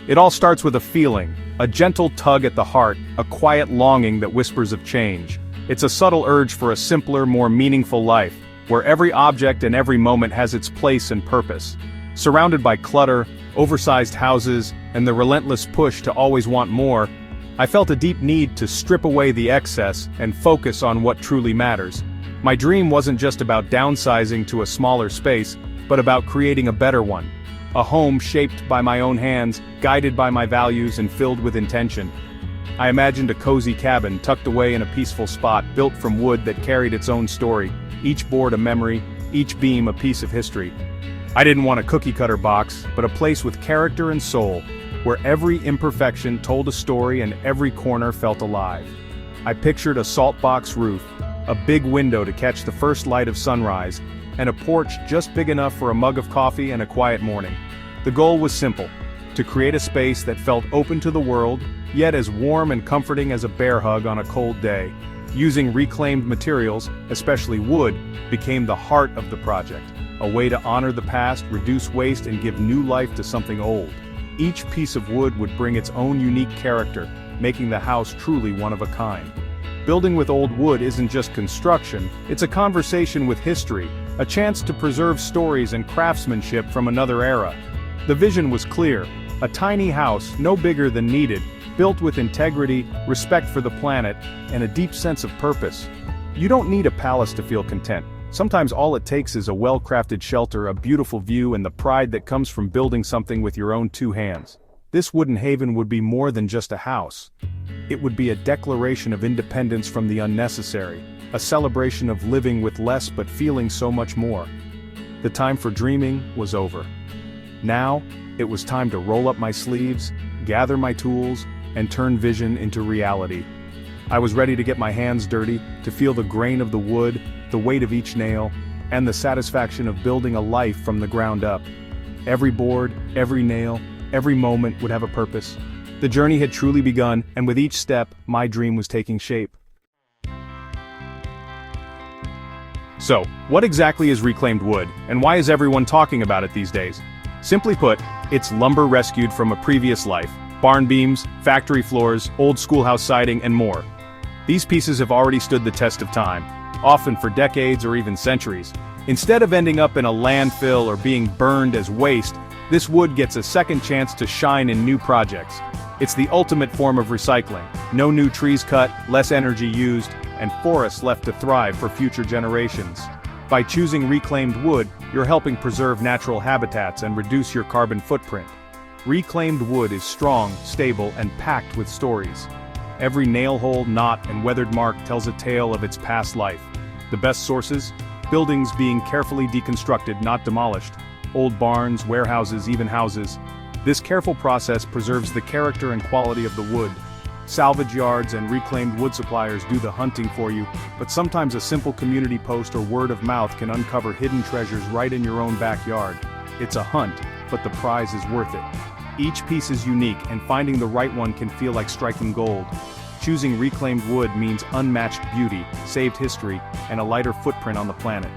It all starts with a feeling, a gentle tug at the heart, a quiet longing that whispers of change. It's a subtle urge for a simpler, more meaningful life, where every object and every moment has its place and purpose. Surrounded by clutter, oversized houses, and the relentless push to always want more, I felt a deep need to strip away the excess and focus on what truly matters. My dream wasn't just about downsizing to a smaller space, but about creating a better one. A home shaped by my own hands, guided by my values and filled with intention. I imagined a cozy cabin tucked away in a peaceful spot, built from wood that carried its own story, each board a memory, each beam a piece of history. I didn't want a cookie-cutter box, but a place with character and soul, where every imperfection told a story and every corner felt alive. I pictured a salt box roof, a big window to catch the first light of sunrise, and a porch just big enough for a mug of coffee and a quiet morning. The goal was simple: to create a space that felt open to the world, yet as warm and comforting as a bear hug on a cold day. Using reclaimed materials, especially wood, became the heart of the project, a way to honor the past, reduce waste, and give new life to something old. Each piece of wood would bring its own unique character, making the house truly one of a kind. Building with old wood isn't just construction, it's a conversation with history, a chance to preserve stories and craftsmanship from another era. The vision was clear: a tiny house, no bigger than needed, built with integrity, respect for the planet, and a deep sense of purpose. You don't need a palace to feel content. Sometimes all it takes is a well-crafted shelter, a beautiful view, and the pride that comes from building something with your own two hands. This wooden haven would be more than just a house. It would be a declaration of independence from the unnecessary, a celebration of living with less but feeling so much more. The time for dreaming was over. Now, it was time to roll up my sleeves, gather my tools, and turn vision into reality. I was ready to get my hands dirty, to feel the grain of the wood, the weight of each nail, and the satisfaction of building a life from the ground up. Every board, every nail, every moment would have a purpose. The journey had truly begun, and with each step, my dream was taking shape. So, what exactly is reclaimed wood, and why is everyone talking about it these days? Simply put, it's lumber rescued from a previous life. Barn beams, factory floors, old schoolhouse siding, and more. These pieces have already stood the test of time, often for decades or even centuries. Instead of ending up in a landfill or being burned as waste, this wood gets a second chance to shine in new projects. It's the ultimate form of recycling. No new trees cut, less energy used, and forests left to thrive for future generations. By choosing reclaimed wood, you're helping preserve natural habitats and reduce your carbon footprint. Reclaimed wood is strong, stable, and packed with stories. Every nail hole, knot, and weathered mark tells a tale of its past life. The best sources? Buildings being carefully deconstructed, not demolished. Old barns, warehouses, even houses. This careful process preserves the character and quality of the wood. Salvage yards and reclaimed wood suppliers do the hunting for you, but sometimes a simple community post or word of mouth can uncover hidden treasures right in your own backyard. It's a hunt, but the prize is worth it. Each piece is unique, and finding the right one can feel like striking gold. Choosing reclaimed wood means unmatched beauty, saved history, and a lighter footprint on the planet.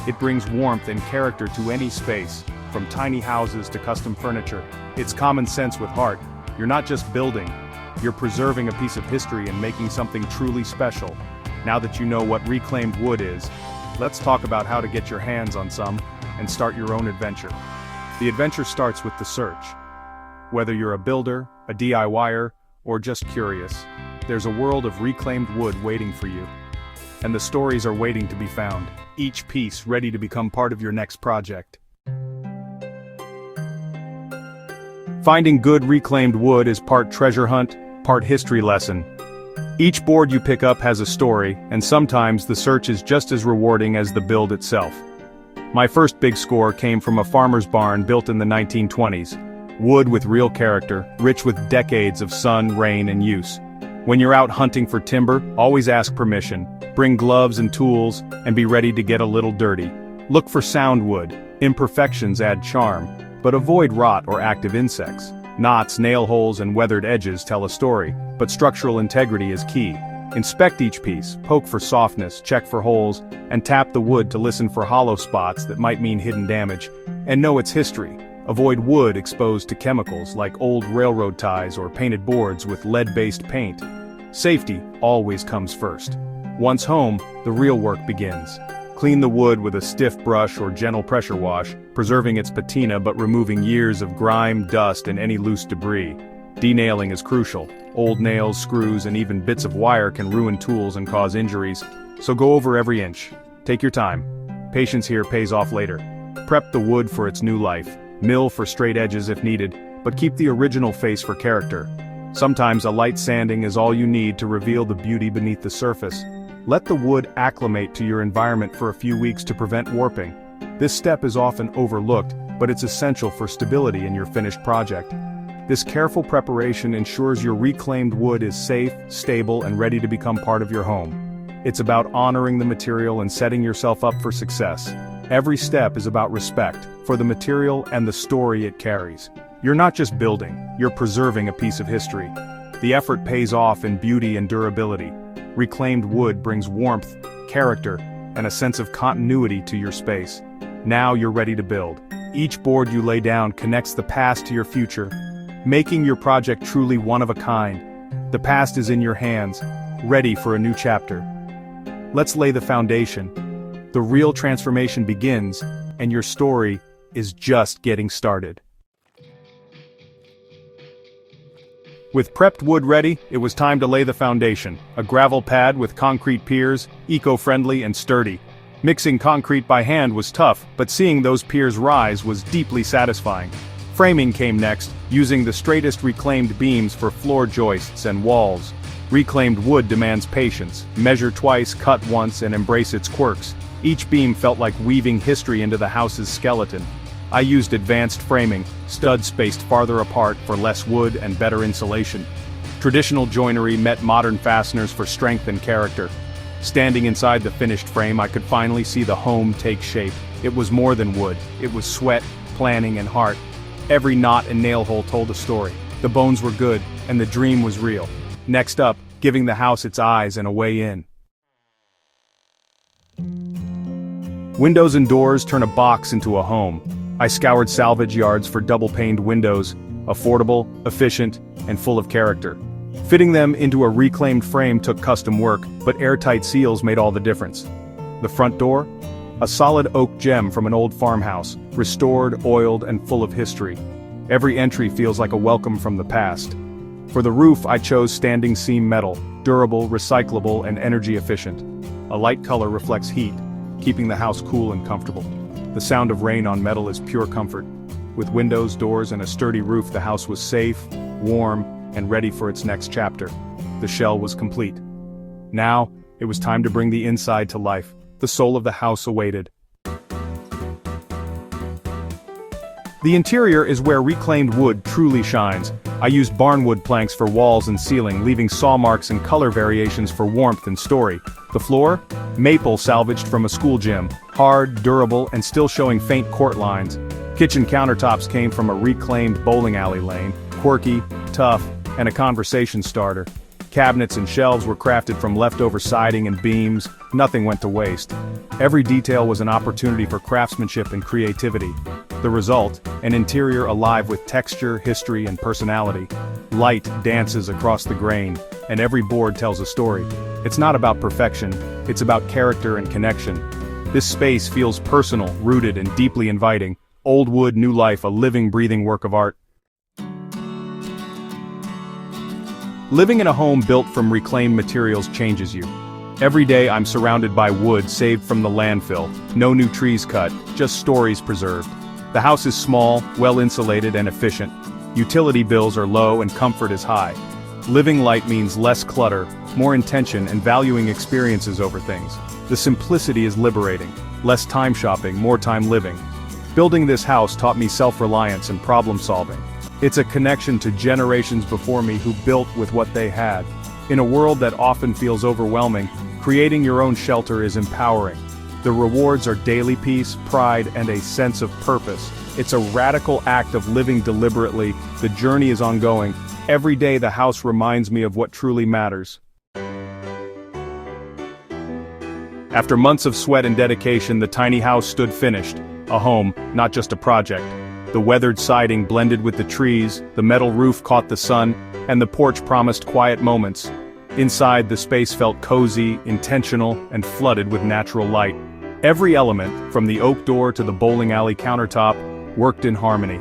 It brings warmth and character to any space, from tiny houses to custom furniture. It's common sense with heart. You're not just building, you're preserving a piece of history and making something truly special. Now that you know what reclaimed wood is, let's talk about how to get your hands on some and start your own adventure. The adventure starts with the search. Whether you're a builder, a DIYer, or just curious, there's a world of reclaimed wood waiting for you. And the stories are waiting to be found, each piece ready to become part of your next project. Finding good reclaimed wood is part treasure hunt, part history lesson. Each board you pick up has a story, and sometimes the search is just as rewarding as the build itself. My first big score came from a farmer's barn built in the 1920s. Wood with real character, rich with decades of sun, rain, and use. When you're out hunting for timber, always ask permission. Bring gloves and tools, and be ready to get a little dirty. Look for sound wood. Imperfections add charm, but avoid rot or active insects. Knots, nail holes, and weathered edges tell a story, but structural integrity is key. Inspect each piece, poke for softness, check for holes, and tap the wood to listen for hollow spots that might mean hidden damage. And know its history. Avoid wood exposed to chemicals like old railroad ties or painted boards with lead-based paint. Safety always comes first. Once home, the real work begins. Clean the wood with a stiff brush or gentle pressure wash, preserving its patina but removing years of grime, dust, and any loose debris. Denailing is crucial. Old nails, screws, and even bits of wire can ruin tools and cause injuries, so go over every inch. Take your time. Patience here pays off later. Prep the wood for its new life. Mill for straight edges if needed, but keep the original face for character. Sometimes a light sanding is all you need to reveal the beauty beneath the surface. Let the wood acclimate to your environment for a few weeks to prevent warping. This step is often overlooked, but it's essential for stability in your finished project. This careful preparation ensures your reclaimed wood is safe, stable, and ready to become part of your home. It's about honoring the material and setting yourself up for success. Every step is about respect for the material and the story it carries. You're not just building, you're preserving a piece of history. The effort pays off in beauty and durability. Reclaimed wood brings warmth, character, and a sense of continuity to your space. Now you're ready to build. Each board you lay down connects the past to your future, making your project truly one of a kind. The past is in your hands, ready for a new chapter. Let's lay the foundation. The real transformation begins, and your story is just getting started. With prepped wood ready, it was time to lay the foundation. A gravel pad with concrete piers, eco-friendly and sturdy. Mixing concrete by hand was tough, but seeing those piers rise was deeply satisfying. Framing came next, using the straightest reclaimed beams for floor joists and walls. Reclaimed wood demands patience. Measure twice, cut once, and embrace its quirks. Each beam felt like weaving history into the house's skeleton. I used advanced framing, studs spaced farther apart for less wood and better insulation. Traditional joinery met modern fasteners for strength and character. Standing inside the finished frame, I could finally see the home take shape. It was more than wood. It was sweat, planning, and heart. Every knot and nail hole told a story. The bones were good, and the dream was real. Next up, giving the house its eyes and a way in. Windows and doors turn a box into a home. I scoured salvage yards for double-paned windows, affordable, efficient, and full of character. Fitting them into a reclaimed frame took custom work, but airtight seals made all the difference. The front door? A solid oak gem from an old farmhouse, restored, oiled, and full of history. Every entry feels like a welcome from the past. For the roof, I chose standing seam metal, durable, recyclable, and energy efficient. A light color reflects heat, keeping the house cool and comfortable. The sound of rain on metal is pure comfort. With windows, doors, and a sturdy roof, the house was safe, warm, and ready for its next chapter. The shell was complete. Now, it was time to bring the inside to life. The soul of the house awaited. The interior is where reclaimed wood truly shines. I used barnwood planks for walls and ceiling, leaving saw marks and color variations for warmth and story. The floor? Maple salvaged from a school gym, hard, durable, and still showing faint court lines. Kitchen countertops came from a reclaimed bowling alley lane, quirky, tough, and a conversation starter. Cabinets and shelves were crafted from leftover siding and beams. Nothing went to waste. Every detail was an opportunity for craftsmanship and creativity. The result, an interior alive with texture, history, and personality. Light dances across the grain, and every board tells a story. It's not about perfection, it's about character and connection. This space feels personal, rooted, and deeply inviting. Old wood, new life, a living, breathing work of art. Living in a home built from reclaimed materials changes you. Every day I'm surrounded by wood saved from the landfill, no new trees cut, just stories preserved. The house is small, well-insulated, and efficient. Utility bills are low and comfort is high. Living light means less clutter, more intention, and valuing experiences over things. The simplicity is liberating. Less time shopping, more time living. Building this house taught me self-reliance and problem-solving. It's a connection to generations before me who built with what they had. In a world that often feels overwhelming, creating your own shelter is empowering. The rewards are daily peace, pride, and a sense of purpose. It's a radical act of living deliberately. The journey is ongoing. Every day the house reminds me of what truly matters. After months of sweat and dedication, the tiny house stood finished. A home, not just a project. The weathered siding blended with the trees, the metal roof caught the sun, and the porch promised quiet moments. Inside, the space felt cozy, intentional, and flooded with natural light. Every element, from the oak door to the bowling alley countertop, worked in harmony.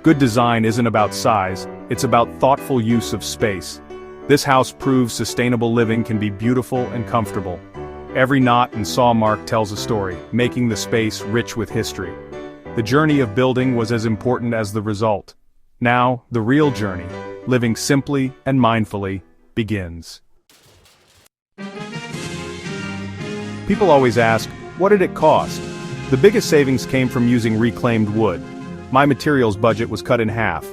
Good design isn't about size, it's about thoughtful use of space. This house proves sustainable living can be beautiful and comfortable. Every knot and saw mark tells a story, making the space rich with history. The journey of building was as important as the result. Now, the real journey, living simply and mindfully, begins. People always ask, what did it cost? The biggest savings came from using reclaimed wood. My materials budget was cut in half.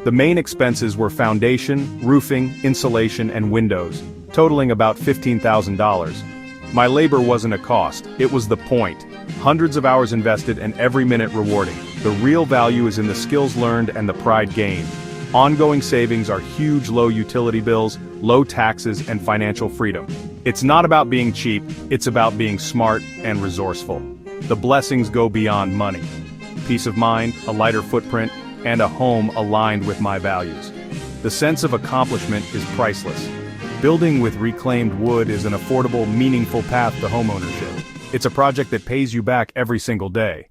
The main expenses were foundation, roofing, insulation, and windows, totaling about $15,000. My labor wasn't a cost, it was the point. Hundreds of hours invested and every minute rewarding. The real value is in the skills learned and the pride gained. Ongoing savings are huge low utility bills, low taxes, and financial freedom. It's not about being cheap, it's about being smart and resourceful. The blessings go beyond money. Peace of mind, a lighter footprint, and a home aligned with my values. The sense of accomplishment is priceless. Building with reclaimed wood is an affordable, meaningful path to homeownership. It's a project that pays you back every single day.